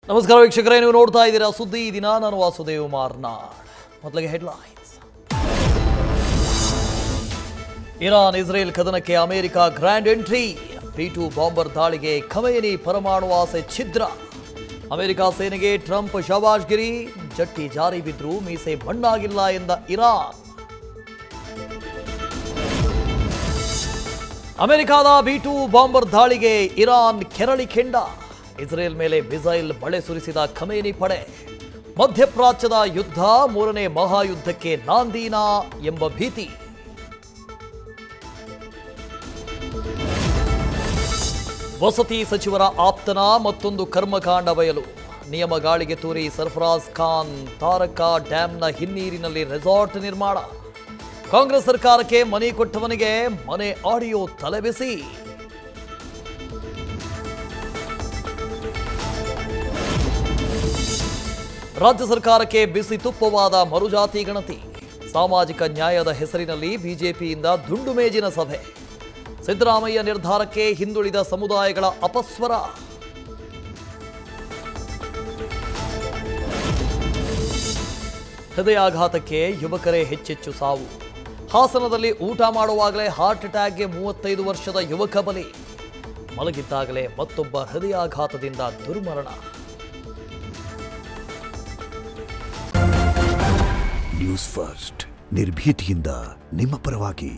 ನಮಸ್ಕಾರ ವೀಕ್ಷಕರೇ, ನೀವು ನೋಡ್ತಾ ಇದ್ದೀರಾ ಸುದ್ದಿ ದಿನ. ನಾನು ವಾಸುದೇವ್ ಮಾರ್ನಾಡ್. ಮೊದಲಿಗೆ ಹೆಡ್ಲೈನ್ಸ್. ಇರಾನ್ ಇಸ್ರೇಲ್ ಕದನಕ್ಕೆ America grand entry. B-2 bomber ದಾಳಿಗೆ ಖಮೇನಿ ಪರಮಾಣು ಆಸೆ ಛಿದ್ರ. ಅಮೆರಿಕ ಸೇನೆಗೆ ಟ್ರಂಪ್ ಶವಾಜ್ಗಿರಿ. ಜಟ್ಟಿ ಜಾರಿ ಬಿದ್ರೂ ಮೀಸೆ ಮಣ್ಣಾಗಿಲ್ಲ ಎಂದ ಇರಾನ್. ಅಮೆರಿಕದ B-2 ಬಾಂಬರ್ ದಾಳಿಗೆ ಇರಾನ್ ಕೆರಳಿ ಕೆಂಡ. ಇಸ್ರೇಲ್ ಮೇಲೆ ಮಿಸೈಲ್ ಮಳೆ ಸುರಿಸಿದ ಖಮೇನಿ ಪಡೆ. ಮಧ್ಯಪ್ರಾಚ್ಯದ ಯುದ್ಧ ಮೂರನೇ ಮಹಾಯುದ್ಧಕ್ಕೆ ನಾಂದೀನಾ ಎಂಬ ಭೀತಿ. ವಸತಿ ಸಚಿವರ ಆಪ್ತನ ಮತ್ತೊಂದು ಕರ್ಮಕಾಂಡ ಬಯಲು. ನಿಯಮ ಗಾಳಿಗೆ ತೂರಿ ಸರ್ಫರಾಜ್ ಖಾನ್ ತಾರಕ ಡ್ಯಾಂನ ಹಿನ್ನೀರಿನಲ್ಲಿ ರೆಸಾರ್ಟ್ ನಿರ್ಮಾಣ. ಕಾಂಗ್ರೆಸ್ ಸರ್ಕಾರಕ್ಕೆ ಮನೆ ಕೊಟ್ಟವನಿಗೆ ಮನೆ ಆಡಿಯೋ ತಲೆಬಿಸಿ. ರಾಜ್ಯ ಸರ್ಕಾರಕ್ಕೆ ಬಿಸಿ ತುಪ್ಪವಾದ ಮರುಜಾತಿ ಗಣತಿ. ಸಾಮಾಜಿಕ ನ್ಯಾಯದ ಹೆಸರಿನಲ್ಲಿ ಬಿಜೆಪಿಯಿಂದ ದುಂಡು ಮೇಜಿನ ಸಭೆ. ಸಿದ್ದರಾಮಯ್ಯ ನಿರ್ಧಾರಕ್ಕೆ ಹಿಂದುಳಿದ ಸಮುದಾಯಗಳ ಅಪಸ್ವರ. ಹೃದಯಾಘಾತಕ್ಕೆ ಯುವಕರೇ ಹೆಚ್ಚೆಚ್ಚು ಸಾವು. ಹಾಸನದಲ್ಲಿ ಊಟ ಮಾಡುವಾಗಲೇ ಹಾರ್ಟ್ ಅಟ್ಯಾಕ್ಗೆ 35 ವರ್ಷದ ಯುವಕ ಬಲಿ. ಮಲಗಿದ್ದಾಗಲೇ ಮತ್ತೊಬ್ಬ ಹೃದಯಾಘಾತದಿಂದ ದುರ್ಮರಣ. ನ್ಯೂಸ್ ಫಸ್ಟ್, ನಿರ್ಭೀತಿಯಿಂದ ನಿಮ್ಮ ಪರವಾಗಿ.